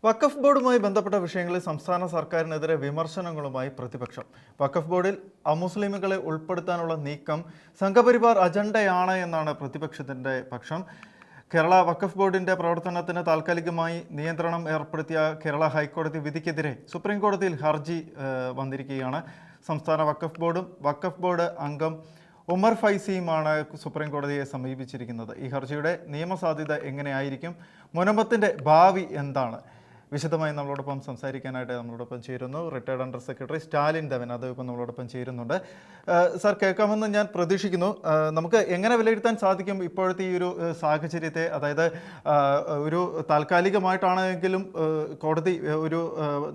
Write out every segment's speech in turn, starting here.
വഖഫ് ബോർഡുമായി ബന്ധപ്പെട്ട വിഷയങ്ങളിൽ സംസ്ഥാന സർക്കാരിനെതിരെ വിമർശനങ്ങളുമായി പ്രതിപക്ഷം. വഖഫ് ബോർഡിൽ അമുസ്ലിമുകളെ ഉൾപ്പെടുത്താനുള്ള നീക്കം സംഘപരിവാർ അജണ്ടയാണ് എന്നാണ് പ്രതിപക്ഷത്തിൻ്റെ പക്ഷം. കേരള വഖഫ് ബോർഡിൻ്റെ പ്രവർത്തനത്തിന് താൽക്കാലികമായി നിയന്ത്രണം ഏർപ്പെടുത്തിയ കേരള ഹൈക്കോടതി വിധിക്കെതിരെ സുപ്രീം കോടതിയിൽ ഹർജി വന്നിരിക്കുകയാണ്. സംസ്ഥാന വഖഫ് ബോർഡും വഖഫ് ബോർഡ് അംഗം ഉമർ ഫൈസിയുമാണ് സുപ്രീം കോടതിയെ സമീപിച്ചിരിക്കുന്നത്. ഈ ഹർജിയുടെ നിയമസാധ്യത എങ്ങനെയായിരിക്കും, മുനമ്പത്തിൻ്റെ ഭാവി എന്താണ്? വിശദമായി നമ്മളോടൊപ്പം സംസാരിക്കാനായിട്ട് നമ്മളോടൊപ്പം ചേരുന്നു റിട്ടയർഡ് അണ്ടർ സെക്രട്ടറി സ്റ്റാലിൻ ദേവൻ. അത് ഇപ്പം നമ്മളോടൊപ്പം ചേരുന്നുണ്ട്. സാർ, കേൾക്കാമെന്ന് ഞാൻ പ്രതീക്ഷിക്കുന്നു. നമുക്ക് എങ്ങനെ വിലയിരുത്താൻ സാധിക്കും ഇപ്പോഴത്തെ ഈ ഒരു സാഹചര്യത്തെ? അതായത് ഒരു താൽക്കാലികമായിട്ടാണെങ്കിലും കോടതി ഒരു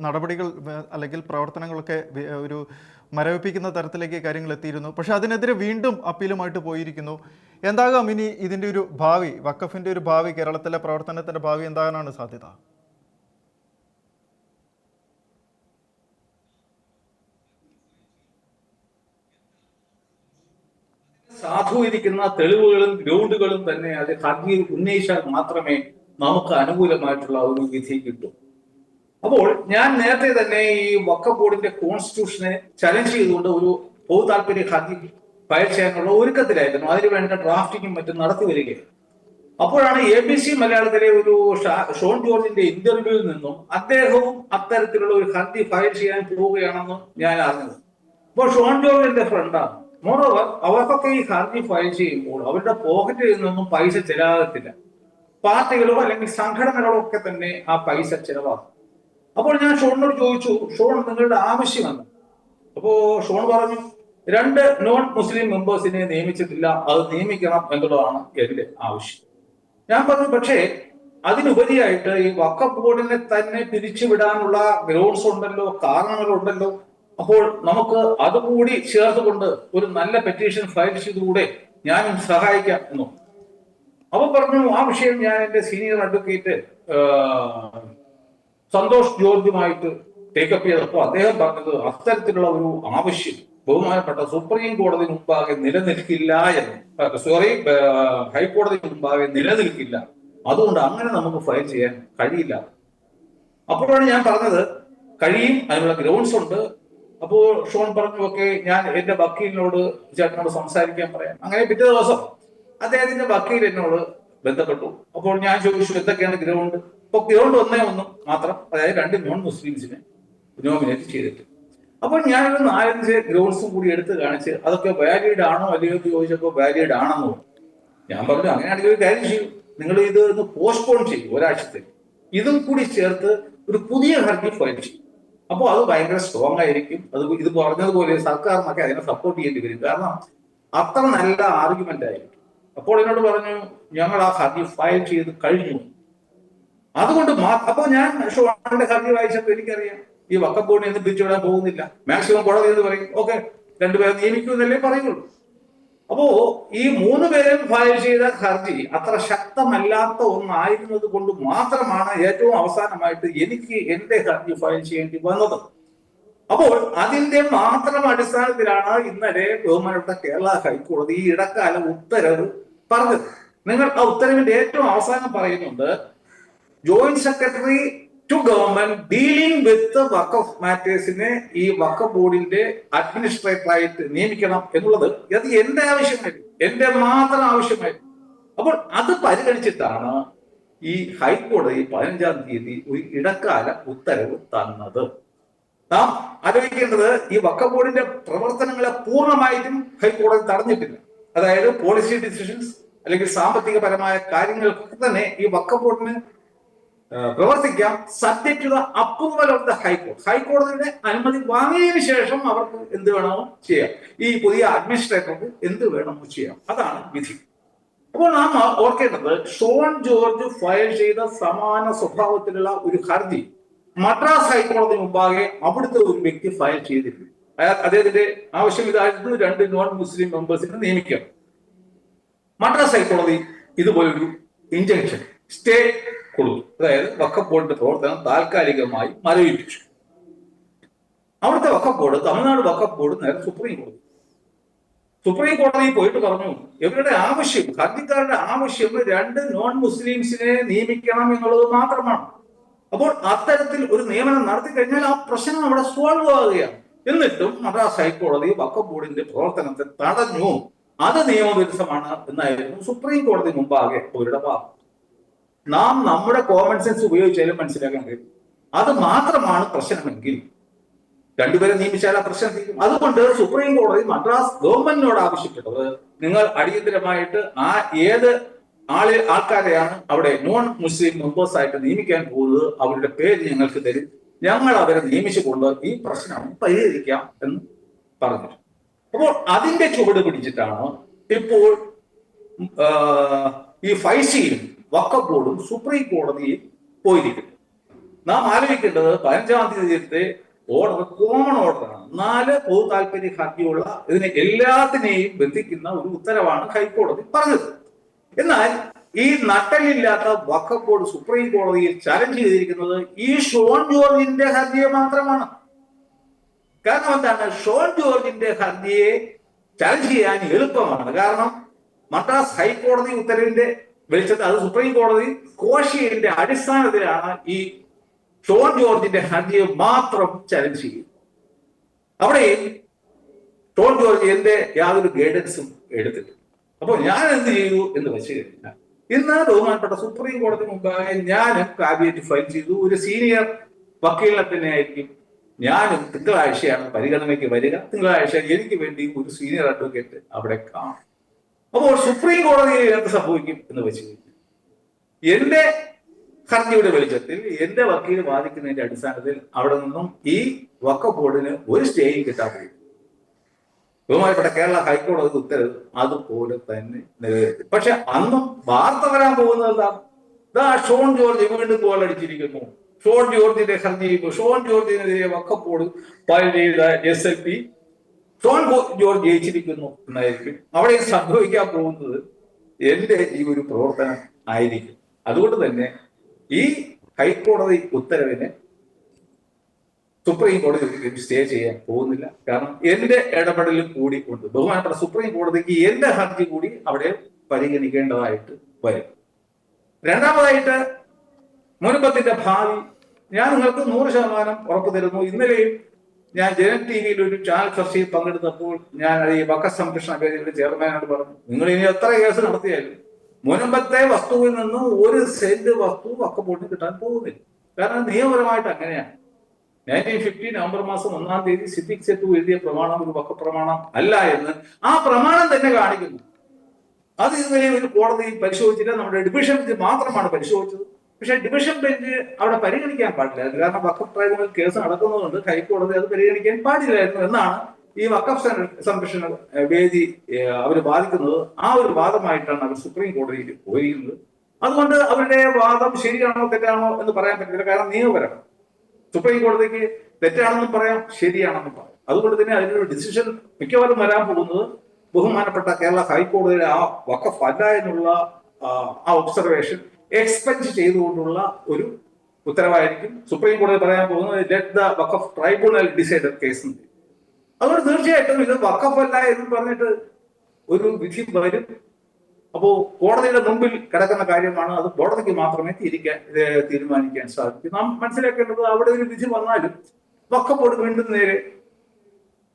നടപടികൾ അല്ലെങ്കിൽ പ്രവർത്തനങ്ങളൊക്കെ ഒരു മരവിപ്പിക്കുന്ന തരത്തിലേക്ക് കാര്യങ്ങൾ എത്തിയിരുന്നു. പക്ഷേ അതിനെതിരെ വീണ്ടും അപ്പീലുമായിട്ട് പോയിരിക്കുന്നു. എന്താകാം ഇനി ഇതിൻ്റെ ഒരു ഭാവി, വഖഫിൻ്റെ ഒരു ഭാവി, കേരളത്തിലെ പ്രവർത്തനത്തിൻ്റെ ഭാവി എന്താകാനാണ് സാധ്യത? സാധൂകരിക്കുന്ന തെളിവുകളും ഗ്രൗണ്ടുകളും തന്നെ അത് ഹർജിയിൽ ഉന്നയിച്ചാൽ മാത്രമേ നമുക്ക് അനുകൂലമായിട്ടുള്ള ഒരു വിധി കിട്ടൂ. അപ്പോൾ ഞാൻ നേരത്തെ തന്നെ ഈ വഖഫ് ബോർഡിന്റെ കോൺസ്റ്റിറ്റ്യൂഷനെ ചലഞ്ച് ചെയ്തുകൊണ്ട് ഒരു പൊതു താല്പര്യ ഹർജി ഫയൽ ചെയ്യാനുള്ള ഒരുക്കത്തിലായിരുന്നു. അതിനു വേണ്ട ഡ്രാഫ്റ്റിങ്ങും മറ്റും നടത്തി വരികയാണ്. അപ്പോഴാണ് ABC മലയാളത്തിലെ ഒരു ഷോൺ ജോർജിന്റെ ഇന്റർവ്യൂവിൽ നിന്നും അദ്ദേഹവും അത്തരത്തിലുള്ള ഒരു ഹർജി ഫയൽ ചെയ്യാൻ പോവുകയാണെന്ന് ഞാൻ അറിഞ്ഞത്. അപ്പോൾ ഷോൺ ജോർജിന്റെ ഫ്രണ്ടാണ്. മോറോവർ അവർക്കൊക്കെ ഈ ഹർജി ഫയൽ ചെയ്യുമ്പോൾ അവരുടെ പോക്കറ്റിൽ നിന്നൊന്നും പൈസ ചെലവാകത്തില്ല. പാർട്ടികളോ അല്ലെങ്കിൽ സംഘടനകളോ ഒക്കെ തന്നെ ആ പൈസ ചെലവാകും. അപ്പോൾ ഞാൻ ഷോണിനോട് ചോദിച്ചു, ഷോൺ, നിങ്ങളുടെ ആവശ്യമെന്ന്? അപ്പോ ഷോൺ പറഞ്ഞു, 2 നോൺ മുസ്ലിം മെമ്പേഴ്സിനെ നിയമിച്ചിട്ടില്ല, അത് നിയമിക്കണം എന്നുള്ളതാണ് എന്റെ ആവശ്യം. ഞാൻ പറഞ്ഞു, പക്ഷേ അതിനുപരിയായിട്ട് ഈ വഖഫ് ബോർഡിനെ തന്നെ പിരിച്ചുവിടാനുള്ള ഗ്രൗണ്ട്സ് ഉണ്ടല്ലോ, കാരണങ്ങളുണ്ടല്ലോ. അപ്പോൾ നമുക്ക് അതുകൂടി ചേർത്തുകൊണ്ട് ഒരു നല്ല പെറ്റീഷൻ ഫയൽ ചെയ്തുകൂടെ, ഞാനും സഹായിക്കാം എന്നു. അപ്പൊ പറഞ്ഞു, ആ വിഷയം ഞാൻ എന്റെ സീനിയർ അഡ്വക്കേറ്റ് സന്തോഷ് ജോർജുമായിട്ട് ടേക്കപ്പ് ചെയ്തപ്പോൾ അദ്ദേഹം പറഞ്ഞത് അത്തരത്തിലുള്ള ഒരു ആവശ്യം ബഹുമാനപ്പെട്ട സുപ്രീം കോടതി മുമ്പാകെ നിലനിൽക്കില്ല എന്ന്. ഹൈക്കോടതി മുമ്പാകെ നിലനിൽക്കില്ല, അതുകൊണ്ട് അങ്ങനെ നമുക്ക് ഫയൽ ചെയ്യാൻ കഴിയില്ല. അപ്പോഴാണ് ഞാൻ പറഞ്ഞത്, കഴിയും, അതിനുള്ള ഗ്രൗണ്ട്സ് ഉണ്ട്. അപ്പോ ഷോൺ പറഞ്ഞു, ഓക്കെ, ഞാൻ എന്റെ വക്കീലിനോട് ചേട്ടനോട് സംസാരിക്കാൻ പറയാം. അങ്ങനെ പിറ്റേ ദിവസം അദ്ദേഹത്തിന്റെ വക്കീൽ എന്നോട് ബന്ധപ്പെട്ടു. അപ്പോൾ ഞാൻ ചോദിച്ചു, എന്തൊക്കെയാണ് ഗ്രൗണ്ട്? ഇപ്പൊ ഗ്രൗണ്ട് ഒന്നും മാത്രം, അതായത് 2 നോൺ മുസ്ലിംസിനെ നോമിനേറ്റ് ചെയ്തിട്ട്. അപ്പോൾ ഞാനൊരു 4-5 ഗ്രൗണ്ട്സും കൂടി എടുത്ത് കാണിച്ച് അതൊക്കെ വാലിഡ് ആണോ അല്ലയോ ചോദിച്ചപ്പോൾ വാലിഡ് ആണെന്ന് പറഞ്ഞു. ഞാൻ പറഞ്ഞു, അങ്ങനെയാണെങ്കിൽ ഒരു കാര്യം ചെയ്യും, നിങ്ങൾ ഇത് ഒന്ന് പോസ്റ്റ്പോൺ ചെയ്യും ഒരാഴ്ചത്തേക്ക്, ഇതും കൂടി ചേർത്ത് ഒരു പുതിയ ഹർജി ഫയൽ ചെയ്യും. അപ്പോൾ അത് ഭയങ്കര സ്ട്രോങ് ആയിരിക്കും. അത് ഇത് പറഞ്ഞതുപോലെ സർക്കാരിനൊക്കെ അതിനെ സപ്പോർട്ട് ചെയ്യേണ്ടി വരും, കാരണം അത്ര നല്ല ആർഗ്യുമെന്റ് ആയിരിക്കും. അപ്പോൾ എന്നോട് പറഞ്ഞു, ഞങ്ങൾ ആ ഹർജി ഫയൽ ചെയ്ത് കഴിഞ്ഞു, അതുകൊണ്ട് അപ്പോൾ ഞാൻ ഷോണിന്റെ ഹർജി വായിച്ചപ്പോൾ എനിക്കറിയാം ഈ വഖഫ് ബോർഡിനെ ഒന്നും പിരിച്ചുവിടാൻ പോകുന്നില്ല. മാക്സിമം കോടതി എന്ന് പറയും, ഓക്കെ, 2 പേരെ നിയമിക്കുമെന്നല്ലേ പറയുള്ളൂ. അപ്പോ ഈ 3 പേരും ഫയൽ ചെയ്ത ഹർജി അത്ര ശക്തമല്ലാത്ത ഒന്നായിരുന്നത് കൊണ്ട് മാത്രമാണ് ഏറ്റവും അവസാനമായിട്ട് എനിക്ക് എന്റെ ഹർജി ഫയൽ ചെയ്യേണ്ടി വന്നത്. അപ്പോൾ അതിന്റെ മാത്രം അടിസ്ഥാനത്തിലാണ് ഇന്നലെ ബഹുമാനപ്പെട്ട കേരള ഹൈക്കോടതി ഇടക്കാല ഉത്തരവ് പറഞ്ഞത്. നിങ്ങൾ ആ ഉത്തരവിന്റെ ഏറ്റവും അവസാനം പറയുന്നുണ്ട്, joint secretary to government dealing with Waqf മാറ്റേഴ്സിനെ ഈ വഖഫ് ബോർഡിന്റെ അഡ്മിനിസ്ട്രേറ്റർ ആയിട്ട് നിയമിക്കണം എന്നുള്ളത് അത് എന്റെ ആവശ്യമായിരുന്നു, എന്റെ മാത്രം ആവശ്യമായിരുന്നു. അപ്പോൾ അത് പരിഗണിച്ചിട്ടാണ് ഈ ഹൈക്കോടതി 15-ാം തീയതി ഒരു ഇടക്കാല ഉത്തരവ് തന്നത്. നാം ആലോചിക്കേണ്ടത്, ഈ വഖഫ് ബോർഡിന്റെ പ്രവർത്തനങ്ങളെ പൂർണ്ണമായിട്ടും ഹൈക്കോടതി തടഞ്ഞിട്ടില്ല. അതായത് പോളിസി ഡിസിഷൻസ് അല്ലെങ്കിൽ സാമ്പത്തികപരമായ കാര്യങ്ങൾക്കൊക്കെ തന്നെ ഈ വഖഫ് ബോർഡിന് പ്രവർത്തിക്കാം, subject to the approval of the ഹൈക്കോടതി. ഹൈക്കോടതിയുടെ അനുമതി വാങ്ങിയതിനു ശേഷം അവർക്ക് എന്ത് വേണമോ ചെയ്യാം, ഈ പുതിയ അഡ്മിനിസ്ട്രേറ്റർക്ക് എന്ത് വേണമോ ചെയ്യാം. അതാണ് വിധി. അപ്പോൾ നാം ഓർക്കേണ്ടത്, ഷോൺ ജോർജ് ഫയൽ ചെയ്ത സമാന സ്വഭാവത്തിലുള്ള ഒരു ഹർജി മദ്രാസ് ഹൈക്കോടതി മുമ്പാകെ അവിടുത്തെ ഒരു വ്യക്തി ഫയൽ ചെയ്തിരുന്നു. അദ്ദേഹത്തിന്റെ ആവശ്യം ഇതായിരുന്നു, 2 നോൺ മുസ്ലിം മെമ്പേഴ്സിനെ നിയമിക്കാം. മദ്രാസ് ഹൈക്കോടതി ഇതുപോലൊരു ഇൻജങ്ഷൻ, സ്റ്റേ കൊടുത്തു. അതായത് വഖഫ് ബോർഡിന്റെ പ്രവർത്തനം താൽക്കാലികമായി മരവിപ്പിച്ചു. അവിടുത്തെ വഖഫ് ബോർഡ്, തമിഴ്നാട് വഖഫ് ബോർഡ് നേരെ സുപ്രീം കോടതിയിൽ പോയിട്ട് പറഞ്ഞു, ഇവരുടെ ആവശ്യം, ഹർജിക്കാരുടെ ആവശ്യം 2 നോൺ മുസ്ലിംസിനെ നിയമിക്കണം എന്നുള്ളത് മാത്രമാണ്. അപ്പോൾ അത്തരത്തിൽ ഒരു നിയമനം നടത്തി കഴിഞ്ഞാൽ ആ പ്രശ്നം അവിടെ സോൾവ് ആവുകയാണ്. എന്നിട്ടും മദ്രാസ് ഹൈക്കോടതി വഖഫ് ബോർഡിന്റെ പ്രവർത്തനത്തെ തടഞ്ഞു. അത് നിയമവിരുദ്ധമാണ് എന്നായിരുന്നു സുപ്രീം കോടതി മുമ്പാകെ അവരുടെ വാദം. നാം നമ്മുടെ കോമൺ സെൻസ് ഉപയോഗിച്ചാലും മനസ്സിലാക്കാൻ കഴിയും. അത് മാത്രമാണ് പ്രശ്നമെങ്കിൽ രണ്ടുപേരെ നിയമിച്ചാൽ ആ പ്രശ്നം തീരും. അതുകൊണ്ട് സുപ്രീം കോടതി മദ്രാസ് ഗവൺമെന്റിനോട് ആവശ്യപ്പെട്ടത്, നിങ്ങൾ അടിയന്തരമായിട്ട് ഏത് ആൾക്കാരെയാണ് അവിടെ നോൺ മുസ്ലിം മെമ്പേഴ്സ് ആയിട്ട് നിയമിക്കാൻ പോകുന്നത്, അവരുടെ പേര് ഞങ്ങൾക്ക് തരും, ഞങ്ങൾ അവരെ നിയമിച്ചുകൊണ്ട് ഈ പ്രശ്നം പരിഹരിക്കാം എന്ന് പറഞ്ഞു. അപ്പോൾ അതിന്റെ ചുവട് പിടിച്ചിട്ടാണ് ഇപ്പോൾ ഈ ഫൈസിയും വഖഫ് ബോർഡും സുപ്രീം കോടതിയിൽ പോയിരിക്കുന്നത്. നാം ആലോചിക്കേണ്ടത് 15-ാം തീയതിയിലത്തെ ഓർഡർ കോമൺ ഓർഡറാണ്. 4 പൊതു താല്പര്യ ഹർജിയുള്ള ഇതിനെ എല്ലാത്തിനെയും ബന്ധിക്കുന്ന ഒരു ഉത്തരവാണ് ഹൈക്കോടതി പറഞ്ഞത്. എന്നാൽ ഈ നട്ടലില്ലാത്ത വഖഫ് ബോർഡ് സുപ്രീം കോടതിയിൽ ചലഞ്ച് ചെയ്തിരിക്കുന്നത് ഈ ഷോൺ ജോർജിന്റെ ഹർജിയെ മാത്രമാണ്. കാരണം എന്താണ്? ഷോൺ ജോർജിന്റെ ഹർജിയെ ചലഞ്ച് ചെയ്യാൻ എളുപ്പമാണ്. കാരണം മദ്രാസ് ഹൈക്കോടതി ഉത്തരവിന്റെ വെളിച്ചത്തിൽ അത് സുപ്രീം കോടതി കോഷിയുടെ അടിസ്ഥാനത്തിലാണ് ഈ ഷോൺ ജോർജിന്റെ ഹർജിയെ മാത്രം ചലഞ്ച് ചെയ്യും. അവിടെ ഷോൺ ജോർജ് എന്റെ യാതൊരു ഗൈഡൻസും എടുത്തില്ല. അപ്പോൾ ഞാൻ എന്ത് ചെയ്തു എന്ന് വെച്ച് കഴിഞ്ഞാൽ, ഇന്ന് ബഹുമാനപ്പെട്ട സുപ്രീം കോടതി മുമ്പാകെ ഞാനും കാബിനറ്റ് ഫയൽ ചെയ്തു. ഒരു സീനിയർ വക്കീലിനെ തന്നെ ആയിരിക്കും ഞാനും തിങ്കളാഴ്ചയാണ് പരിഗണനയ്ക്ക് വരിക. തിങ്കളാഴ്ച എനിക്ക് വേണ്ടി ഒരു സീനിയർ അഡ്വക്കേറ്റ് അവിടെ കാണും. അപ്പോൾ സുപ്രീം കോടതിയിൽ എന്ത് സംഭവിക്കും എന്ന് വെച്ച് കഴിഞ്ഞാൽ, എന്റെ ഹർജിയുടെ വെളിച്ചത്തിൽ എന്റെ വക്കീൽ വാദിക്കുന്നതിന്റെ അടിസ്ഥാനത്തിൽ അവിടെ നിന്നും ഈ വഖഫ് ബോർഡിന് ഒരു സ്റ്റേയും കിട്ടാൻ പോകും. ബഹുമാനപ്പെട്ട കേരള ഹൈക്കോടതി ഉത്തരവ് അതുപോലെ തന്നെ നിലനിർത്തി. പക്ഷെ അന്നും വാർത്ത വരാൻ പോകുന്നത് എന്താ? ഷോൺ ജോർജ് വീണ്ടും ഗോളടിച്ചിരിക്കുന്നു. ഷോൺ ജോർജിന്റെ ഹർജി, ഷോൺ ജോർജിനെതിരെ വഖഫ് ബോർഡ് ഫയൽ ചെയ്ത SLP ഷോൺ ജോർജ് ജയിച്ചിരിക്കുന്നു എന്നായിരിക്കും അവിടെ സംഭവിക്കാൻ പോകുന്നത്. എന്റെ ഈ ഒരു പ്രവർത്തനം ആയിരിക്കും. അതുകൊണ്ട് തന്നെ ഈ ഹൈക്കോടതി ഉത്തരവിനെ സുപ്രീം കോടതി ഒരിക്കലും സ്റ്റേ ചെയ്യാൻ പോകുന്നില്ല. കാരണം എന്റെ ഇടപെടലും കൂടി ഉണ്ട്. ബഹുമാനപ്പെട്ട സുപ്രീം കോടതിക്ക് എന്റെ ഹർജി കൂടി അവിടെ പരിഗണിക്കേണ്ടതായിട്ട് വരും. രണ്ടാമതായിട്ട് മുൻപത്തിന്റെ ഭാവി ഞാൻ നിങ്ങൾക്ക് 100% ഉറപ്പു തരുന്നു. ഇന്നലെയും ഞാൻ ജനൻ TV-യിൽ ഒരു ചാനൽ ചർച്ചയിൽ പങ്കെടുത്തപ്പോൾ ഞാൻ ഈ വഖഫ് സംരക്ഷണ വേദിയുടെ ചെയർമാനോട് പറഞ്ഞു, നിങ്ങൾ ഇനി എത്ര കേസ് നടത്തിയാലും മുൻപത്തെ വസ്തുവിൽ നിന്ന് 1 സെന്റ് വസ്തു വഖഫ് ബോർഡിന് കിട്ടാൻ പോകുന്നില്ല. കാരണം നിയമപരമായിട്ട് അങ്ങനെയാണ്. 1950 നവംബർ മാസം 1-ാം തീയതി സിദ്ദിഖ് സെറ്റു എഴുതിയ പ്രമാണം ഒരു വഖഫ് പ്രമാണം അല്ല എന്ന് ആ പ്രമാണം തന്നെ കാണിക്കുന്നു. അത് ഇതുവരെ ഒരു കോടതി പരിശോധിച്ചില്ല. നമ്മുടെ ഡിവിഷൻ ബെഞ്ച് മാത്രമാണ് പരിശോധിച്ചത്. പക്ഷെ ഡിവിഷൻ ബെഞ്ച് അവിടെ പരിഗണിക്കാൻ പാടില്ലായിരുന്നു. കാരണം വഖഫ് ട്രൈബ്യൂണൽ കേസ് നടക്കുന്നതുകൊണ്ട് ഹൈക്കോടതി അത് പരിഗണിക്കാൻ പാടില്ലായിരുന്നു എന്നാണ് ഈ വഖഫ് സംരക്ഷണ വേദി അവർ വാദിക്കുന്നത്. ആ ഒരു വാദമായിട്ടാണ് അവർ സുപ്രീം കോടതിയിൽ പോയിരിക്കുന്നത്. അതുകൊണ്ട് അവരുടെ വാദം ശരിയാണോ തെറ്റാണോ എന്ന് പറയാൻ പറ്റില്ല. കാരണം നിയമപരമാണ്. സുപ്രീം കോടതിക്ക് തെറ്റാണെന്നും പറയാം, ശരിയാണെന്നും പറയാം. അതുകൊണ്ട് തന്നെ അതിനൊരു ഡിസിഷൻ മിക്കവാറും വരാൻ പോകുന്നത് ബഹുമാനപ്പെട്ട കേരള ഹൈക്കോടതിയുടെ ആ വഖഫ് അല്ല എന്നുള്ള ആ ഒബ്സർവേഷൻ എക്സ്പെൻഡ് ചെയ്തുകൊണ്ടുള്ള ഒരു ഉത്തരവായിരിക്കും സുപ്രീം കോടതി പറയാൻ പോകുന്നത്. Let the Waqf tribunal decide case. അതുകൊണ്ട് തീർച്ചയായിട്ടും ഇത് വഖഫ് അല്ല എന്ന് പറഞ്ഞിട്ട് ഒരു വിധി വരും. അപ്പോ കോടതിയുടെ മുമ്പിൽ കിടക്കുന്ന കാര്യമാണ്. അത് കോടതിക്ക് മാത്രമേ തീരുമാനിക്കാൻ സാധിക്കൂ. നാം മനസ്സിലാക്കേണ്ടത് അവിടെ ഒരു വിധി വന്നാലും വഖഫ് ബോർഡ് വീണ്ടും നേരെ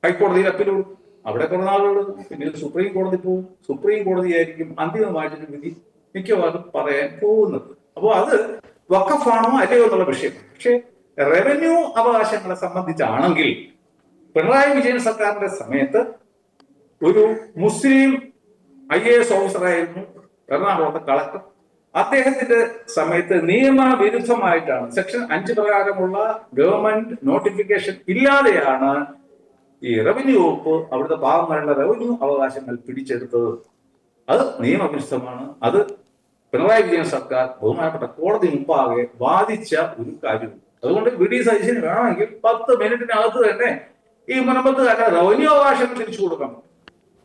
ഹൈക്കോടതിയിൽ അപ്പീൽ കൊടുക്കും. അവിടെ കുറെ നാളുകൾ പിന്നീട് സുപ്രീം കോടതി പോകും. സുപ്രീം കോടതിയായിരിക്കും അന്തിമമായിട്ടൊരു വിധി മിക്കവാറും പറയാൻ പോകുന്നത്. അപ്പോൾ അത് വഖഫാണോ അല്ലയോ എന്നുള്ള വിഷയമാണ്. പക്ഷെ റവന്യൂ അവകാശങ്ങളെ സംബന്ധിച്ചാണെങ്കിൽ പിണറായി വിജയൻ സർക്കാരിന്റെ സമയത്ത് ഒരു മുസ്ലിം IAS ഓഫീസറായിരുന്നു എറണാകുളത്തെ കളക്ടർ. അദ്ദേഹത്തിന്റെ സമയത്ത് നിയമവിരുദ്ധമായിട്ടാണ് സെക്ഷൻ 5 പ്രകാരമുള്ള ഗവൺമെന്റ് നോട്ടിഫിക്കേഷൻ ഇല്ലാതെയാണ് ഈ റവന്യൂ വകുപ്പ് അവിടുത്തെ പാവങ്ങളുടെ റവന്യൂ അവകാശങ്ങൾ പിടിച്ചെടുത്തത്. അത് നിയമവിരുദ്ധമാണ്. അത് പിണറായി വിജയൻ സർക്കാർ ബഹുമാനപ്പെട്ട കോടതി മുമ്പാകെ വാദിച്ച ഒരു കാര്യമാണ്. അതുകൊണ്ട് VD സതീശന് വേണമെങ്കിൽ 10 മിനിറ്റിനകത്ത് തന്നെ ഈ മുനമ്പത്തുകാരുടെ റവന്യൂ അവകാശങ്ങൾ തിരിച്ചു കൊടുക്കണം.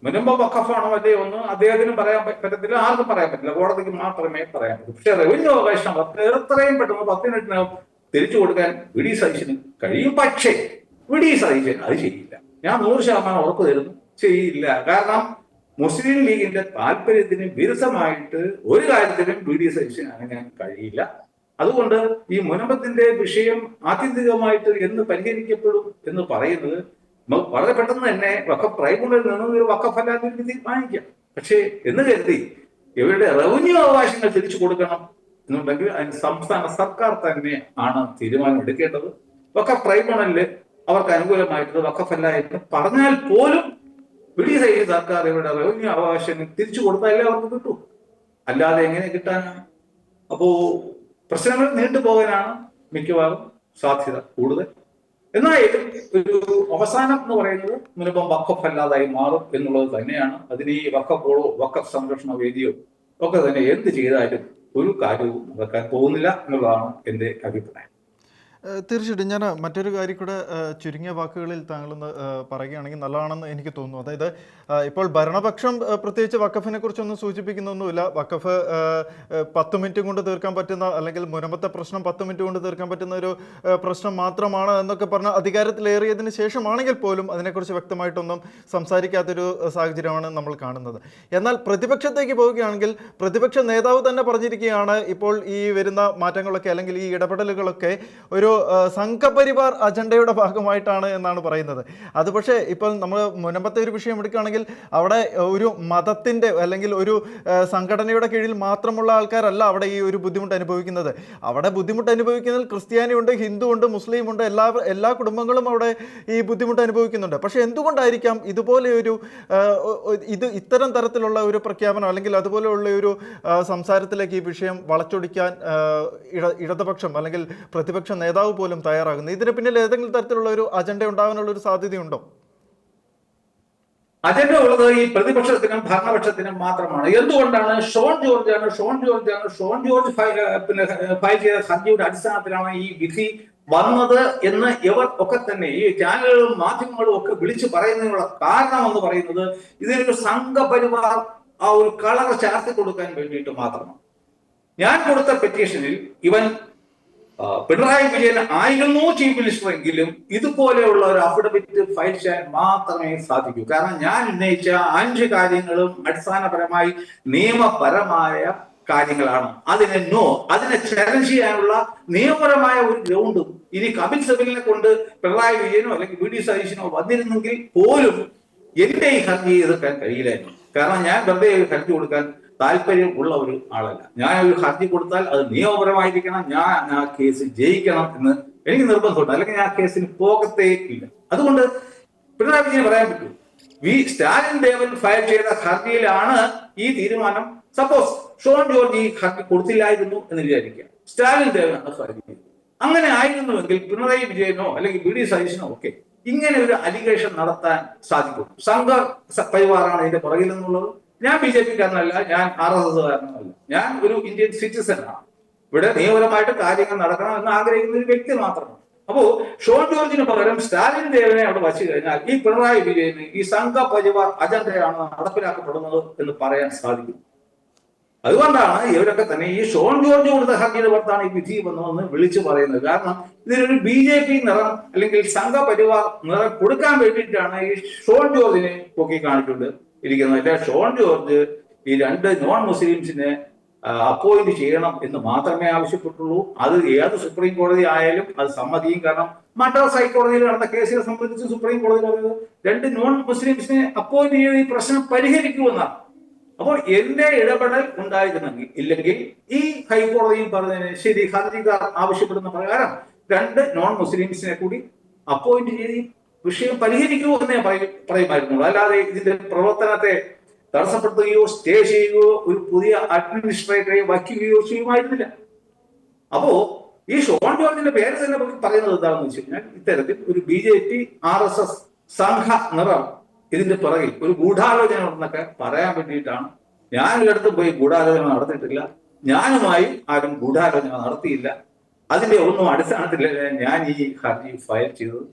മുനമ്പ് വഖഫാണോ അല്ലയോ ഒന്ന് അദ്ദേഹത്തിന് പറയാൻ പറ്റത്തില്ല, ആർക്കും പറയാൻ പറ്റില്ല, കോടതിക്ക് മാത്രമേ പറയാൻ പറ്റൂ. പക്ഷെ റവന്യൂ അവകാശം എത്രയും പെട്ടെന്ന് 10 മിനിറ്റിനകം തിരിച്ചു കൊടുക്കാൻ VD സതീശന് കഴിയും. പക്ഷേ VD സതീശൻ അത് ചെയ്യില്ല. ഞാൻ 100% ഉറപ്പ് തരുന്നു, ചെയ്യില്ല. കാരണം മുസ്ലിം ലീഗിന്റെ താല്പര്യത്തിന് വിരുദ്ധമായിട്ട് ഒരു കാര്യത്തിലും VD സതീശൻ അനങ്ങാൻ കഴിയില്ല. അതുകൊണ്ട് ഈ മുനമ്പത്തിന്റെ വിഷയം ആത്യന്തികമായിട്ട് എന്ന് പരിഹരിക്കപ്പെടും എന്ന് പറയുന്നത് നമുക്ക് വളരെ പെട്ടെന്ന് തന്നെ വഖഫ് ട്രൈബ്യൂണലിൽ നിന്നും ഒരു വഖഫ് അല്ലാതെ ഒരു വിധി വാങ്ങിക്കാം. പക്ഷേ എന്ന് കരുതി ഇവരുടെ റവന്യൂ അവകാശങ്ങൾ തിരിച്ചു കൊടുക്കണം എന്നുണ്ടെങ്കിൽ അതിന് സംസ്ഥാന സർക്കാർ തന്നെ ആണ് തീരുമാനം എടുക്കേണ്ടത്. വഖഫ് ട്രൈബ്യൂണലില് അവർക്ക് അനുകൂലമായിട്ട് വഖഫ് അല്ല എന്ന് പറഞ്ഞാൽ പോലും ബ്രിട്ടീഷ് സർക്കാർ ഇവരുടെ റവന്യൂ അവകാശങ്ങൾ തിരിച്ചു കൊടുത്താലേ അവർക്ക് കിട്ടും. അല്ലാതെ എങ്ങനെ കിട്ടാനാണ്? അപ്പോ പ്രശ്നങ്ങൾ നീണ്ടുപോകാനാണ് മിക്കവാറും സാധ്യത കൂടുതൽ. എന്നാലും ഒരു അവസാനം എന്ന് പറയുന്നത് മുൻപം വഖഫ് അല്ലാതായി മാറും എന്നുള്ളത് തന്നെയാണ്. അതിന് ഈ വഖഫോ വഖഫ് സംരക്ഷണ വേദിയോ ഒക്കെ തന്നെ എന്ത് ചെയ്താലും ഒരു കാര്യവും നടക്കാൻ പോകുന്നില്ല എന്നുള്ളതാണ് എൻ്റെ അഭിപ്രായം. തീർച്ചയായിട്ടും ഞാൻ മറ്റൊരു കാര്യം കൂടെ ചുരുങ്ങിയ വാക്കുകളിൽ താങ്കളൊന്ന് പറയുകയാണെങ്കിൽ നല്ലതാണെന്ന് എനിക്ക് തോന്നുന്നു. അതായത് ഇപ്പോൾ ഭരണപക്ഷം പ്രത്യേകിച്ച് വഖഫിനെ കുറിച്ചൊന്നും സൂചിപ്പിക്കുന്നൊന്നുമില്ല. വഖഫ് 10 മിനിറ്റ് കൊണ്ട് തീർക്കാൻ പറ്റുന്ന, അല്ലെങ്കിൽ മുനമ്പത്തെ പ്രശ്നം 10 മിനിറ്റ് കൊണ്ട് തീർക്കാൻ പറ്റുന്ന ഒരു പ്രശ്നം മാത്രമാണ് എന്നൊക്കെ പറഞ്ഞ് അധികാരത്തിലേറിയതിന് ശേഷമാണെങ്കിൽ പോലും അതിനെക്കുറിച്ച് വ്യക്തമായിട്ടൊന്നും സംസാരിക്കാത്തൊരു സാഹചര്യമാണ് നമ്മൾ കാണുന്നത്. എന്നാൽ പ്രതിപക്ഷത്തേക്ക് പോവുകയാണെങ്കിൽ പ്രതിപക്ഷ നേതാവ് തന്നെ പറഞ്ഞിരിക്കുകയാണ് ഇപ്പോൾ ഈ വരുന്ന മാറ്റങ്ങളൊക്കെ അല്ലെങ്കിൽ ഈ ഇടപെടലുകളൊക്കെ ഒരു സംഘപരിവാർ അജണ്ടയുടെ ഭാഗമായിട്ടാണ് എന്നാണ് പറയുന്നത്. അത് പക്ഷേ ഇപ്പോൾ നമ്മൾ മുനമ്പത്തെ ഒരു വിഷയം എടുക്കുകയാണെങ്കിൽ അവിടെ ഒരു മതത്തിൻ്റെ അല്ലെങ്കിൽ ഒരു സംഘടനയുടെ കീഴിൽ മാത്രമുള്ള ആൾക്കാരല്ല അവിടെ ഈ ഒരു ബുദ്ധിമുട്ട് അനുഭവിക്കുന്നത്. അവിടെ ബുദ്ധിമുട്ട് അനുഭവിക്കുന്നതിൽ ക്രിസ്ത്യാനിയുണ്ട്, ഹിന്ദു ഉണ്ട്, മുസ്ലിം ഉണ്ട്, എല്ലാ കുടുംബങ്ങളും അവിടെ ഈ ബുദ്ധിമുട്ട് അനുഭവിക്കുന്നുണ്ട്. പക്ഷേ എന്തുകൊണ്ടായിരിക്കാം ഇതുപോലെ ഒരു ഇത്തരം തരത്തിലുള്ള ഒരു പ്രഖ്യാപനം അല്ലെങ്കിൽ അതുപോലെയുള്ള ഒരു സംസാരത്തിലേക്ക് ഈ വിഷയം വളച്ചൊടിക്കാൻ ഇടതുപക്ഷം അല്ലെങ്കിൽ പ്രതിപക്ഷ നേതാവ് പോലും തയ്യാറാകുന്നത്? ഇതിന് പിന്നിൽ ഏതെങ്കിലും തരത്തിലുള്ള ഒരു അജണ്ട ഉണ്ടാകാനുള്ള ഒരു സാധ്യതയുണ്ടോ? അജണ്ട ഉള്ളത് ഈ പ്രതിപക്ഷത്തിനും ഭരണപക്ഷത്തിനും മാത്രമാണ്. എന്തുകൊണ്ടാണ്? ഷോൺ ജോർജ് ഫയൽ ചെയ്ത ഹർജിയുടെ അടിസ്ഥാനത്തിലാണ് ഈ വിധി വന്നത് എന്ന് ഇവർ ഒക്കെ തന്നെ ഈ ചാനലുകളും മാധ്യമങ്ങളും ഒക്കെ വിളിച്ചു പറയുന്നതിനുള്ള കാരണം എന്ന് പറയുന്നത് ഇതിനൊരു സംഘപരിവാർ ആ ഒരു കളർ ചാർത്തി കൊടുക്കാൻ വേണ്ടിയിട്ട് മാത്രമാണ്. ഞാൻ കൊടുത്ത പെറ്റീഷനിൽ ഇവൻ പിണറായി വിജയൻ ആയിരുന്നു ചീഫ് മിനിസ്റ്റർ എങ്കിലും ഇതുപോലെയുള്ള ഒരു അഫിഡവിറ്റ് ഫയൽ ചെയ്യാൻ മാത്രമേ സാധിക്കൂ. കാരണം ഞാൻ ഉന്നയിച്ച 5 കാര്യങ്ങളും അടിസ്ഥാനപരമായി നിയമപരമായ കാര്യങ്ങളാണ്. അതിനെ ചലഞ്ച് ചെയ്യാനുള്ള നിയമപരമായ ഒരു ഗ്രൗണ്ടും ഇനി കപിൽ സിബലിനെ കൊണ്ട് പിണറായി വിജയനോ അല്ലെങ്കിൽ വി ഡി സതീശനോ വന്നിരുന്നെങ്കിൽ പോലും എന്റെ ഈ ഹർജി എതിർക്കാൻ കഴിയില്ലായിരുന്നു. കാരണം ഞാൻ വെറുതെ ഹർജി കൊടുക്കാൻ താല്പര്യം ഉള്ള ഒരു ആളല്ല. ഞാൻ ഒരു ഹർജി കൊടുത്താൽ അത് നിയമപരമായിരിക്കണം, ഞാൻ ആ കേസ് ജയിക്കണം എന്ന് എനിക്ക് നിർബന്ധമുണ്ട്, അല്ലെങ്കിൽ ഞാൻ കേസിന് പോകത്തേ ഇല്ല. അതുകൊണ്ട് പിണറായി വിജയന് പറയാൻ പറ്റൂ, സ്റ്റാലിൻ ദേവൻ ഫയൽ ചെയ്ത ഹർജിയിലാണ് ഈ തീരുമാനം. സപ്പോസ് ഷോൺ ജോർജ് ഈ ഹർജി കൊടുത്തില്ലായിരുന്നു എന്ന് വിചാരിക്കുക, സ്റ്റാലിൻ ദേവനാണ് ഫയൽ ചെയ്തത്. അങ്ങനെ ആയിരുന്നുവെങ്കിൽ പിണറായി വിജയനോ അല്ലെങ്കിൽ വി ഡി സതീശനോ ഒക്കെ ഇങ്ങനെ ഒരു അലിഗേഷൻ നടത്താൻ സാധിക്കും. സംഘ പരിവാറാണ് ഇതിന്റെ പുറകിൽ നിന്നുള്ളത്. ഞാൻ BJP കാരനല്ല, ഞാൻ RSS കാരനല്ല, ഞാൻ ഒരു ഇന്ത്യൻ സിറ്റിസൺ ആണ്. ഇവിടെ നിയമപരമായിട്ട് കാര്യങ്ങൾ നടക്കണം എന്ന് ആഗ്രഹിക്കുന്ന ഒരു വ്യക്തി മാത്രമാണ്. അപ്പോ ഷോൺ ജോർജിന് പകരം സ്റ്റാലിൻ ദേവനെ അവിടെ വച്ചു കഴിഞ്ഞാൽ ഈ പിണറായി വിജയന് ഈ സംഘ പരിവാർ അജണ്ടയാണ് നടപ്പിലാക്കപ്പെടുന്നത് എന്ന് പറയാൻ സാധിക്കും. അതുകൊണ്ടാണ് ഇവരൊക്കെ തന്നെ ഈ ഷോൺ ജോർജ് കൊടുത്ത ഹർജിയുടെ പുറത്താണ് ഈ വിധി വന്നതെന്ന് വിളിച്ചു പറയുന്നത്. കാരണം ഇതിനൊരു BJP നിറം അല്ലെങ്കിൽ സംഘപരിവാർ നിറം കൊടുക്കാൻ വേണ്ടിയിട്ടാണ് ഈ ഷോൺ ജോർജിനെ പൊക്കി കാണിച്ചുകൊണ്ട് ഇരിക്കുന്നത്. ഷോൺ ജോർജ് ഈ 2 നോൺ മുസ്ലിംസിനെ അപ്പോയിന്റ് ചെയ്യണം എന്ന് മാത്രമേ ആവശ്യപ്പെട്ടുള്ളൂ. അത് ഏത് സുപ്രീം കോടതി ആയാലും അത് സമ്മതിയും. കാരണം മദ്രാസ് ഹൈക്കോടതിയിൽ നടന്ന കേസിനെ സംബന്ധിച്ച് സുപ്രീം കോടതി പറഞ്ഞത് 2 നോൺ മുസ്ലിംസിനെ അപ്പോയിന്റ് ചെയ്ത് ഈ പ്രശ്നം പരിഹരിക്കുമെന്നാണ്. അപ്പോൾ എന്റെ ഇടപെടൽ ഉണ്ടായിരുന്നെങ്കിൽ ഇല്ലെങ്കിൽ ഈ ഹൈക്കോടതിയും പറഞ്ഞതിന് ശരി, ഹർജിക്കാർ ആവശ്യപ്പെടുന്ന പ്രകാരം 2 നോൺ മുസ്ലിംസിനെ കൂടി അപ്പോയിന്റ് ചെയ്ത് വിഷയം പരിഹരിക്കുമോ എന്നേ പറയുമായിരുന്നുള്ളൂ. അല്ലാതെ ഇതിന്റെ പ്രവർത്തനത്തെ തടസ്സപ്പെടുത്തുകയോ സ്റ്റേ ചെയ്യുകയോ ഒരു പുതിയ അഡ്മിനിസ്ട്രേറ്ററെ വയ്ക്കുകയോ ചെയ്യുമായിരുന്നില്ല. അപ്പോ ഈ ഷോൺ ജോർജിന്റെ പേര് തന്നെ പറയുന്നത് എന്താണെന്ന് വെച്ച് കഴിഞ്ഞാൽ ഇത്തരത്തിൽ ഒരു BJP RSS സംഘ നിറം ഇതിന്റെ പുറകിൽ ഒരു ഗൂഢാലോചന ഉണ്ടെന്നൊക്കെ പറയാൻ വേണ്ടിയിട്ടാണ്. ഞാൻ ഒരിടത്തും പോയി ഗൂഢാലോചന നടത്തിയിട്ടില്ല, ഞാനുമായി ആരും ഗൂഢാലോചന നടത്തിയില്ല. അതിന്റെ ഒന്നും അടിസ്ഥാനത്തിലല്ല ഞാൻ ഈ ഹർജി ഫയൽ ചെയ്തത്.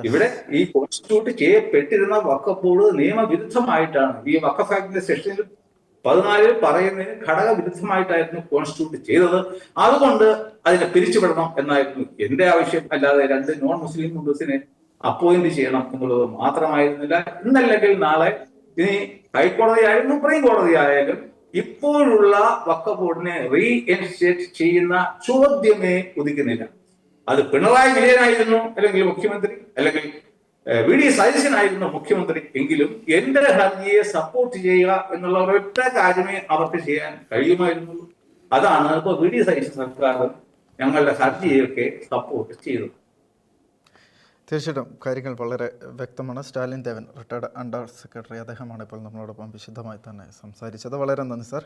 ഇവിടെ ഈ കോൺസ്റ്റിറ്റ്യൂട്ട് ചെയ്യപ്പെട്ടിരുന്ന വഖഫ് ബോർഡ് നിയമവിരുദ്ധമായിട്ടാണ് ഈ വഖഫ് ആക്ടിന്റെ സെക്ഷനിൽ 14 പറയുന്നതിന് ഘടകവിരുദ്ധമായിട്ടായിരുന്നു കോൺസ്റ്റിറ്റ്യൂട്ട് ചെയ്തത്. അതുകൊണ്ട് അതിനെ പിരിച്ചുവിടണം എന്നായിരുന്നു എന്റെ ആവശ്യം. അല്ലാതെ 2 നോൺ മുസ്ലിം മുസ്ലിംസിനെ അപ്പോയിന്റ് ചെയ്യണം എന്നുള്ളത് മാത്രമായിരുന്നില്ല. ഇന്നല്ലെങ്കിൽ നാളെ ഇനി ഹൈക്കോടതി ആയാലും സുപ്രീം കോടതി ആയാലും ഇപ്പോഴുള്ള വഖഫ് ബോർഡിനെ റീഇൻസ്റ്റേറ്റ് ചെയ്യുന്ന ചോദ്യമേ ഉദിക്കുന്നില്ല. അത് പിണറായി വിജയനായിരുന്നു അല്ലെങ്കിൽ മുഖ്യമന്ത്രി, അല്ലെങ്കിൽ വി.ഡി. സതീശനായിരുന്നു മുഖ്യമന്ത്രി എങ്കിലും എന്റെ ഹർജിയെ സപ്പോർട്ട് ചെയ്യുക എന്നുള്ള ഒരൊറ്റ കാര്യമേ അവർക്ക് ചെയ്യാൻ കഴിയുമായിരുന്നുള്ളൂ. അതാണ് ഇപ്പൊ വി.ഡി. സതീശൻ സർക്കാർ ഞങ്ങളുടെ ഹർജിയൊക്കെ സപ്പോർട്ട് ചെയ്തത്. തീർച്ചയായിട്ടും കാര്യങ്ങൾ വളരെ വ്യക്തമാണ്. സ്റ്റാലിൻ ദേവൻ, റിട്ടയർഡ് അണ്ടർ സെക്രട്ടറി, അദ്ദേഹമാണ് ഇപ്പോൾ നമ്മളോടൊപ്പം വിശദമായി തന്നെ സംസാരിച്ചത്. വളരെ നന്ദി സാർ.